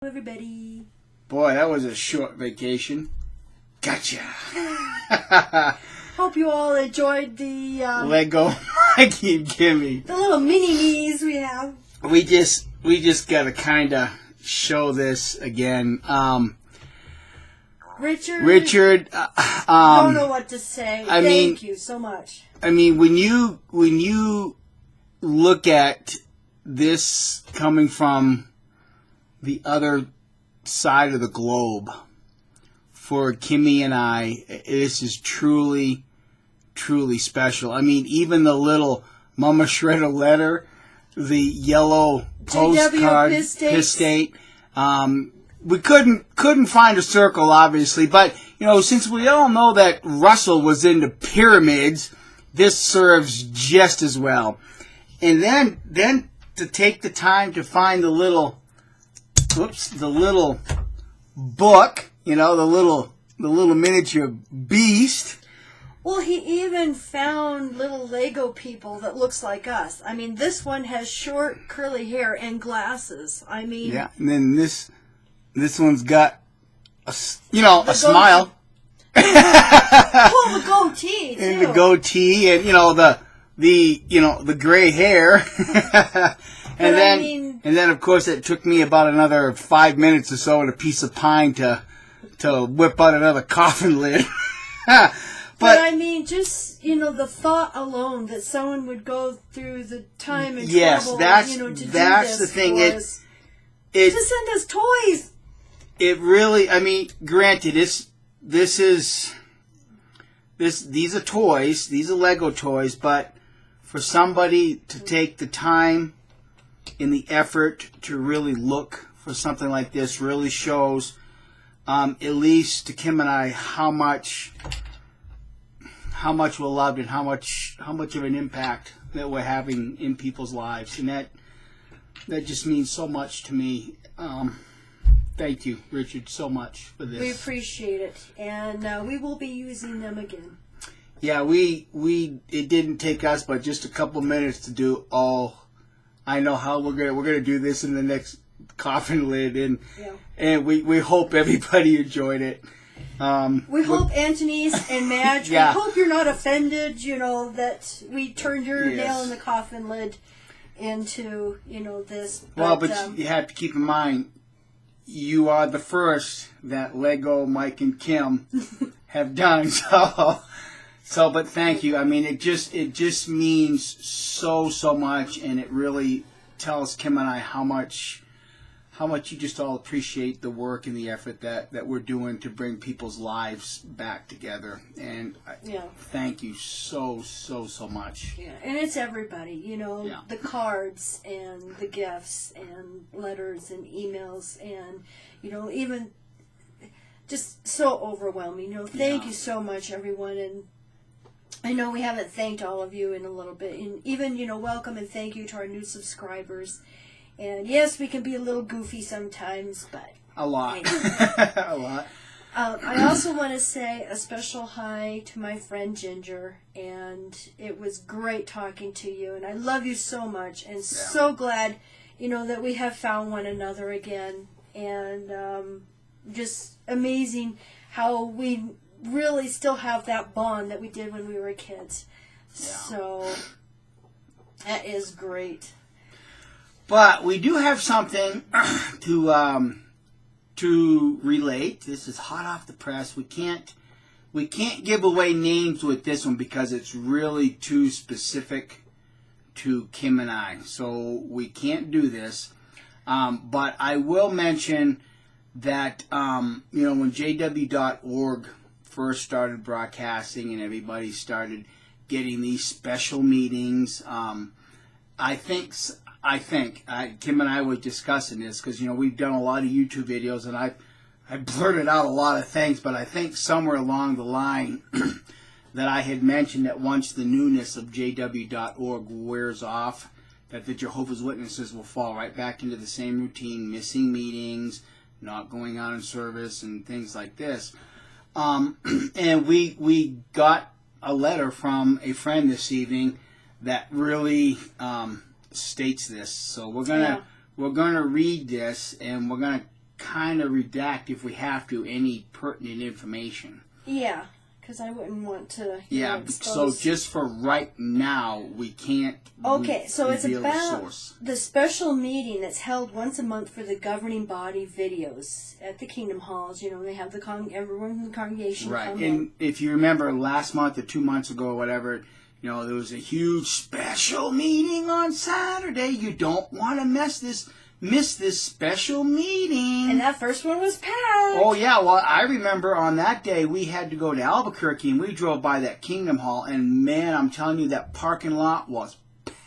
Everybody. Boy, that was a short vacation. Gotcha. Hope you all enjoyed the Lego Mikey and Kimmy. the little mini-me's we have. We just gotta kind of show this again. Richard, don't know what to say. Thank you so much. I mean, when you look at this coming from the other side of the globe, for Kimmy and I, this is truly, truly special. I mean, even the little Mama Shredder letter, the yellow postcard, piss state. We couldn't find a circle, obviously, but since we all know that Russell was into pyramids, this serves just as well. And then to take the time to find the little book, the little miniature beast. Well, he even found little Lego people that looks like us. I mean, this one has short, curly hair and glasses. I mean, yeah, and then this one's got a smile. Oh, the goatee too. And the goatee, and the gray hair. And then of course it took me about another 5 minutes or so and a piece of pine to whip out another coffin lid. But I mean, just the thought alone that someone would go through the time and trouble, that's to do that's this the thing. To send us toys. It really, I mean, granted, these are toys, these are Lego toys, but for somebody to take the time and the effort to really look for something like this really shows, at least to Kim and I, how much we're loved and how much of an impact that we're having in people's lives, and that just means so much to me. Thank you, Richard, so much for this. We appreciate it, and we will be using them again. Yeah, it didn't take us but just a couple minutes to do. I know how we're gonna do this in the next coffin lid, and we hope everybody enjoyed it. We hope Anthony's and Madge. Yeah. We hope you're not offended. that we turned your nail in the coffin lid into this. But you have to keep in mind, you are the first that Lego Mike and Kim have done. But thank you. I mean, it just means so much, and it really tells Kim and I how much you just all appreciate the work and the effort that we're doing to bring people's lives back together. And thank you so much. Yeah, and it's everybody, the cards and the gifts and letters and emails and, even just so overwhelming. Thank you so much, everyone. And I know we haven't thanked all of you in a little bit. And even, welcome and thank you to our new subscribers. And yes, we can be a little goofy sometimes, but a lot. A lot. I also want to say a special hi to my friend Ginger, and it was great talking to you, and I love you so much, and so glad, that we have found one another again, and just amazing how we really still have that bond that we did when we were kids. Yeah. So that is great. But we do have something to relate. This is hot off the press. We can't give away names with this one because it's really too specific to Kim and I. So we can't do this. But I will mention that when JW.org first started broadcasting and everybody started getting these special meetings, I think Kim and I were discussing this because we've done a lot of YouTube videos, and I blurted out a lot of things, but I think somewhere along the line that I had mentioned that once the newness of JW.org wears off, that the Jehovah's Witnesses will fall right back into the same routine, missing meetings, not going out in service, and things like this. And we got a letter from a friend this evening that really states this. So we're gonna read this, and we're gonna kind of redact, if we have to, any pertinent information. Yeah, because I wouldn't want to. So just for right now, we can't. Okay, so it's about source. The special meeting that's held once a month for the governing body videos at the Kingdom Halls. You know, they have everyone in the congregation right. come And in. if you remember last month or 2 months ago or whatever, you know, there was a huge special meeting on Saturday. You don't want to miss this special meeting. And that first one was packed. Oh, yeah. Well, I remember on that day we had to go to Albuquerque, and we drove by that Kingdom Hall, and man, I'm telling you, that parking lot was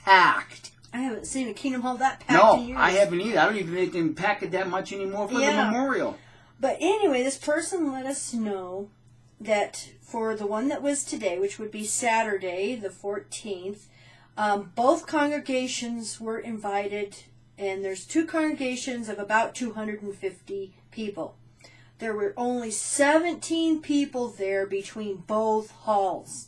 packed. I haven't seen a Kingdom Hall that packed in years. No, I haven't either. I don't even think they can pack it that much anymore for the memorial. But anyway, this person let us know that for the one that was today, which would be Saturday, the 14th, both congregations were invited, and there's 2 congregations of about 250 people. There were only 17 people there between both halls.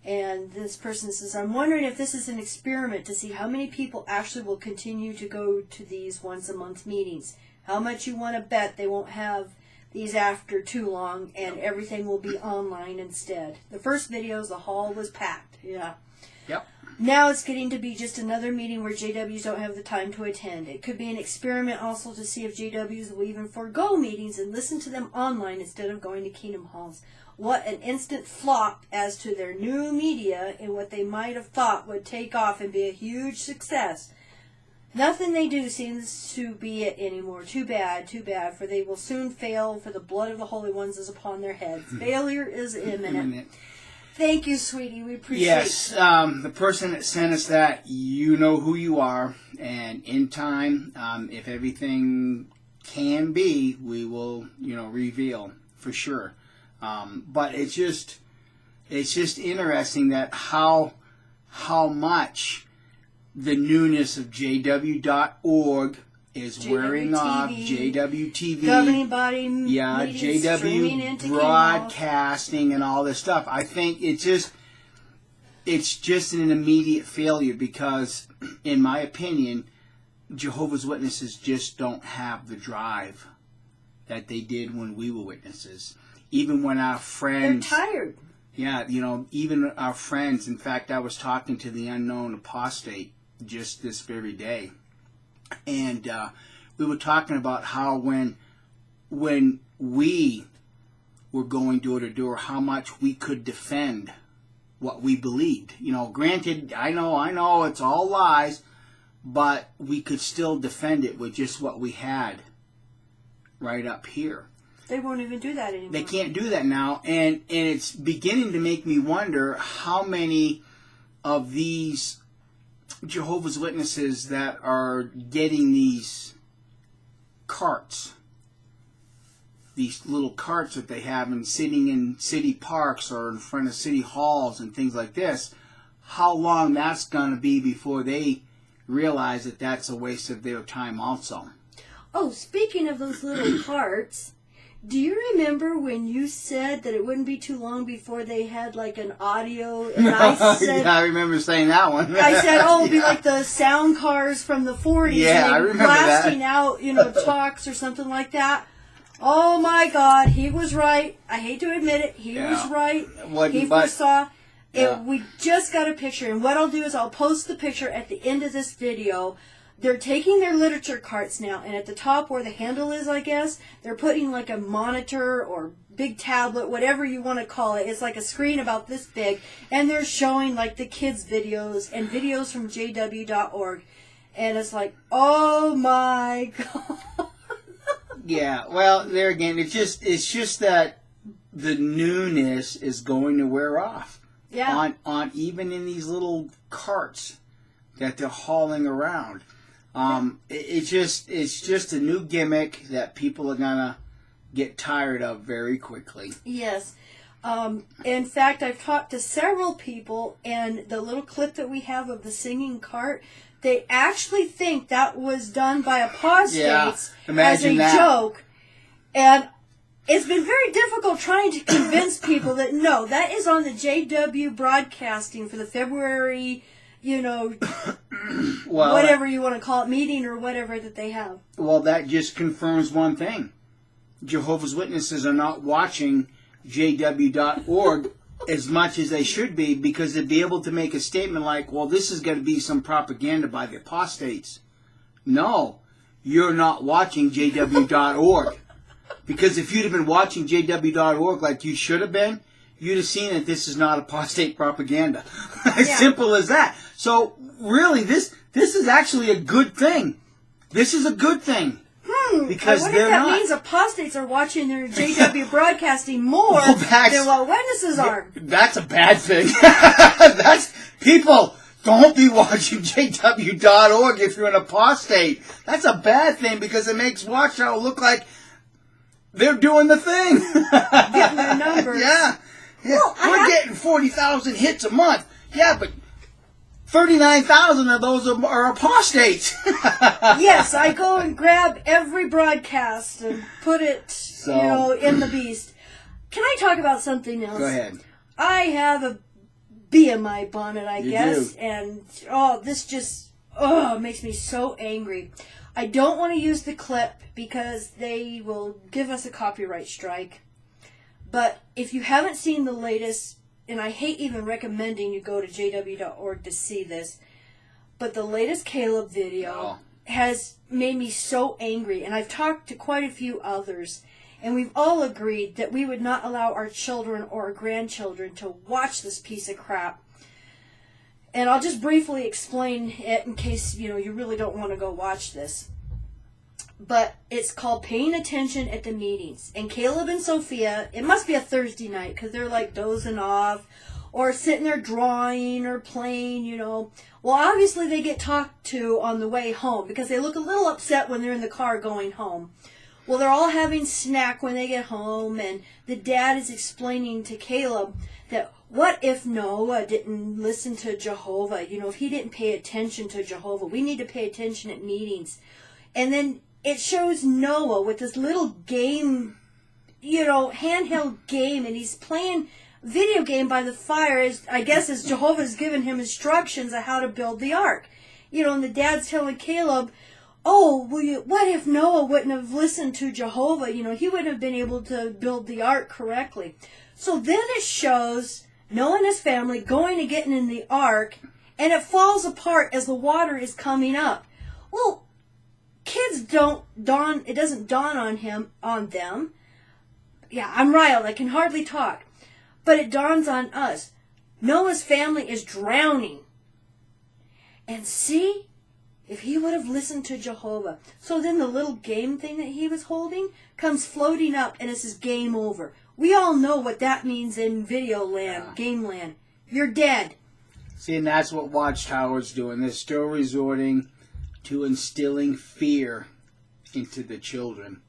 And this person says, I'm wondering if this is an experiment to see how many people actually will continue to go to these once-a-month meetings. How much you want to bet they won't have these after too long, and everything will be online instead. The first videos, the hall was packed. Yeah. Yep. Now it's getting to be just another meeting where JWs don't have the time to attend. It could be an experiment also to see if JWs will even forego meetings and listen to them online instead of going to Kingdom Halls. What an instant flop as to their new media and what they might have thought would take off and be a huge success. Nothing they do seems to be it anymore. Too bad, for they will soon fail, for the blood of the holy ones is upon their heads. Failure is imminent. Thank you, sweetie. We appreciate it. Yes, the person that sent us that, you know who you are, and in time, if everything can be, we will, reveal for sure. But it's just interesting that how much the newness of JW.org is wearing off. JWTV, governing body, JW broadcasting and all this stuff. I think it's just an immediate failure because, in my opinion, Jehovah's Witnesses just don't have the drive that they did when we were witnesses. Even when our friends... They're tired. Yeah, even our friends. In fact, I was talking to the unknown apostate just this very day. And we were talking about how when we were going door to door, how much we could defend what we believed. Granted, I know it's all lies, but we could still defend it with just what we had right up here. They won't even do that anymore. They can't do that now, and it's beginning to make me wonder how many of these Jehovah's Witnesses that are getting these carts, these little carts that they have and sitting in city parks or in front of city halls and things like this, how long that's going to be before they realize that that's a waste of their time also. Oh, speaking of those little carts... Do you remember when you said that it wouldn't be too long before they had like an audio? And I said, yeah, I remember saying that one. I said, oh, it'd be like the sound cars from the 40s. Yeah, and I remember blasting that. out, talks or something like that. Oh my God, he was right. I hate to admit it. He was right. He foresaw. We just got a picture. And what I'll do is I'll post the picture at the end of this video. They're taking their literature carts now, and at the top where the handle is, I guess, they're putting like a monitor or big tablet, whatever you want to call it. It's like a screen about this big, and they're showing like the kids' videos and videos from JW.org. And it's like, oh my God. Yeah, well, there again, it's just that the newness is going to wear off. Yeah. On even in these little carts that they're hauling around. It's just a new gimmick that people are gonna get tired of very quickly. Yes. In fact, I've talked to several people, and the little clip that we have of the singing cart, they actually think that was done by apostates as a joke. And it's been very difficult trying to convince people that no, that is on the JW broadcasting for the February Well, whatever you want to call it, meeting or whatever that they have. Well, that just confirms one thing. Jehovah's Witnesses are not watching jw.org as much as they should be, because they'd be able to make a statement like, well, this is going to be some propaganda by the apostates. No, you're not watching jw.org. Because if you'd have been watching jw.org like you should have been, you'd have seen that this is not apostate propaganda. As simple as that. So, really, this is actually a good thing. This is a good thing. Because I wonder if that means apostates are watching their JW broadcasting more than what witnesses are. That's a bad thing. People, don't be watching jw.org if you're an apostate. That's a bad thing, because it makes Watchtower look like they're doing the thing. Getting their numbers. Yeah. Well, we're getting 40,000 hits a month. Yeah, but 39,000 of those are apostates. Yes, I go and grab every broadcast and put it, in the beast. Can I talk about something else? Go ahead. I have a bee in my bonnet, I guess, do. and this just makes me so angry. I don't want to use the clip because they will give us a copyright strike. But if you haven't seen the latest, and I hate even recommending you go to jw.org to see this, but the latest Caleb video has made me so angry, and I've talked to quite a few others, and we've all agreed that we would not allow our children or our grandchildren to watch this piece of crap. And I'll just briefly explain it in case, you really don't want to go watch this. But it's called Paying Attention at the Meetings. And Caleb and Sophia, it must be a Thursday night because they're like dozing off or sitting there drawing or playing, Well, obviously they get talked to on the way home because they look a little upset when they're in the car going home. Well, they're all having snack when they get home, and the dad is explaining to Caleb that what if Noah didn't listen to Jehovah? If he didn't pay attention to Jehovah, we need to pay attention at meetings. And then it shows Noah with this little game, handheld game, and he's playing video game by the fire, as Jehovah's given him instructions on how to build the ark. And the dad's telling Caleb, what if Noah wouldn't have listened to Jehovah? He wouldn't have been able to build the ark correctly. So then it shows Noah and his family going and getting in the ark, and it falls apart as the water is coming up. Well, kids it doesn't dawn on them. Yeah, I'm riled, I can hardly talk. But it dawns on us. Noah's family is drowning. And see, if he would have listened to Jehovah. So then the little game thing that he was holding comes floating up, and it says game over. We all know what that means in video land, game land. You're dead. See, and that's what Watchtower's doing. They're still resorting to instilling fear into the children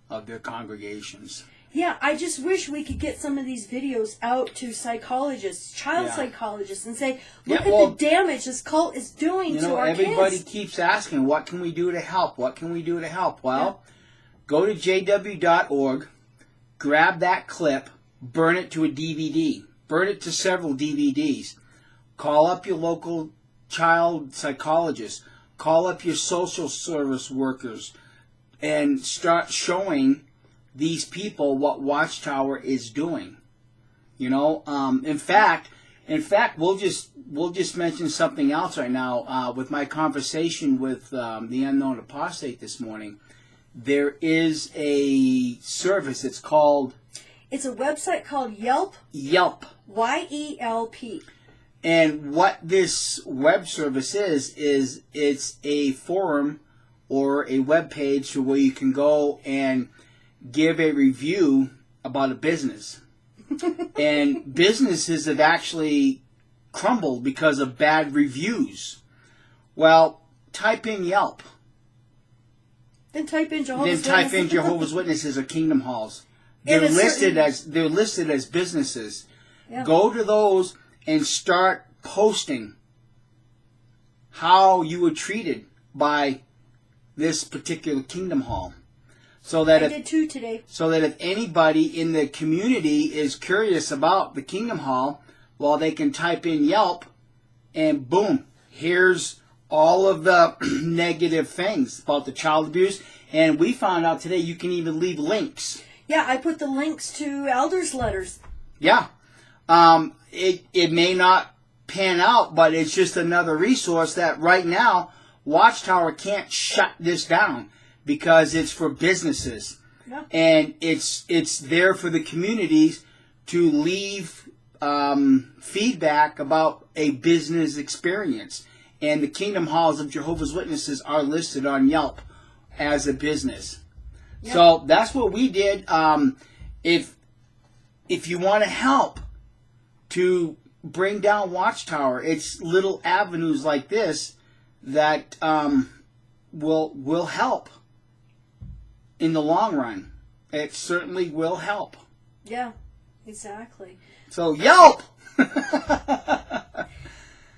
of their congregations. Yeah, I just wish we could get some of these videos out to psychologists, child psychologists, and say, look at the damage this cult is doing to our everybody kids. Keeps asking, what can we do to help? What can we do to help? Well, go to jw.org, grab that clip, burn it to a DVD, burn it to several DVDs, call up your local child psychologist, call up your social service workers, and start showing these people what Watchtower is doing. In fact, we'll just mention something else right now. With my conversation with the unknown apostate this morning, there is a service. It's a website called Yelp. Yelp. YELP. And what this web service is it's a forum or a web page to where you can go and give a review about a business. And businesses have actually crumbled because of bad reviews. Well, type in Yelp. Then type in Jehovah's Witnesses or Kingdom Halls. They're listed as businesses. Yeah. Go to those and start posting how you were treated by this particular Kingdom Hall. I did too today. So that if anybody in the community is curious about the Kingdom Hall, well, they can type in Yelp and boom, here's all of the negative things about the child abuse. And we found out today you can even leave links. Yeah, I put the links to elders' letters. Yeah. It may not pan out, but it's just another resource that right now Watchtower can't shut this down because it's for businesses. Yeah. And it's there for the communities to leave feedback about a business experience. And the Kingdom Halls of Jehovah's Witnesses are listed on Yelp as a business. Yeah. So that's what we did. If you want to help to bring down Watchtower, it's little avenues like this that will help in the long run. It certainly will help. Yeah, exactly. So Yelp!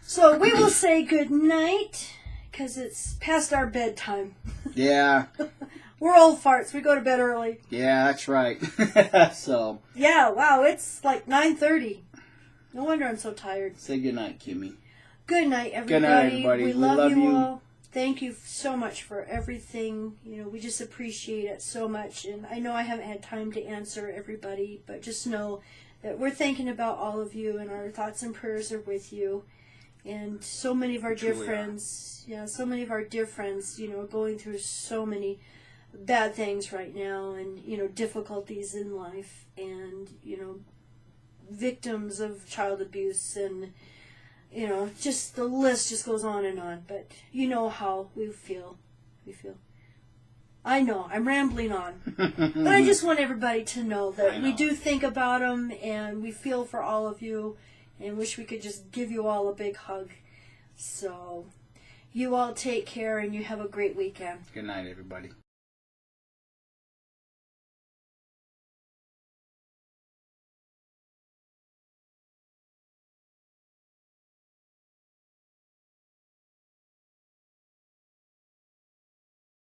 So we will say good night because it's past our bedtime. Yeah. We're old farts. We go to bed early. Yeah, that's right. So. Yeah, wow, it's like 9:30. No wonder I'm so tired. Say good night, Kimmy. Good night, everybody. Good night, everybody. We love you all. Thank you so much for everything. We just appreciate it so much. And I know I haven't had time to answer everybody, but just know that we're thinking about all of you, and our thoughts and prayers are with you. And so many of our dear friends, are going through so many bad things right now, and difficulties in life, and victims of child abuse, and just the list just goes on and on. But you know how we feel. I know I'm rambling on, but I just want everybody to know that we do think about them, and we feel for all of you, and wish we could just give you all a big hug. So you all take care, and you have a great weekend. Good night, everybody.